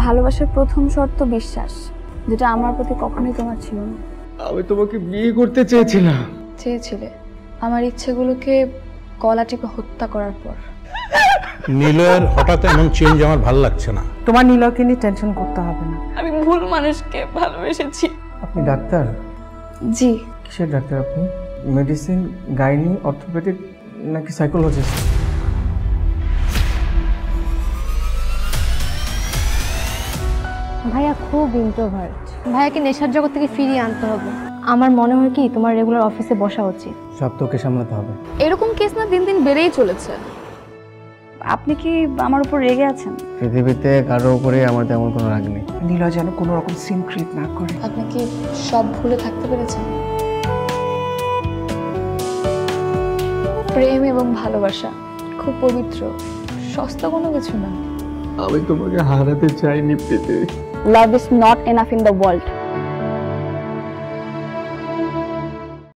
ভালোবাসার প্রথম শর্ত বিশ্বাস, যেটা আমার প্রতি কখনোই তোমার ছিল না। আমি তোমাকে বিয়ে করতে চেয়েছিলাম। চেয়েছিলে আমার ইচ্ছেগুলোকে গলা টিপে হত্যা করার পর। নিলয়ের হঠাৎ এমন চেঞ্জ আমার ভালো লাগছে না। তোমার নিলয়কে নিয়ে টেনশন করতে হবে না। আমি ভুল মানুষকে ভালোবেসেছি। আপনি ডাক্তার? জি। কিসের ডাক্তার আপনি? মেডিসিন, গাইনি, অর্থোপেডিক নাকি সাইকোলজিস্ট? ভাইয়া খুব ইন্ট্রোভার্ট। ভাইয়াকে নেশার জগৎ থেকে ফিরিয়ে আনতে হবে। আমার মনে হয় কি তোমার রেগুলার অফিসে বসা উচিত। সব তোকে সামলাতে হবে। এরকম কেস না দিন দিন বেড়েই চলেছে। আপনি কি আমার উপর রেগে আছেন? পৃথিবীতে কারোর উপরে আমার তেমন কোনো রাগ নেই। নিলয় যেন কোনো রকম সিন ক্রিয়েট না করে। আপনি কি সব ভুলে থাকতে পেরেছেন? প্রেম এবং ভালোবাসা খুব পবিত্র, সস্তা কোনো কিছু না। আমি তোমাকে হারাতে চাইনি প্রীতি। Love is not enough in the world.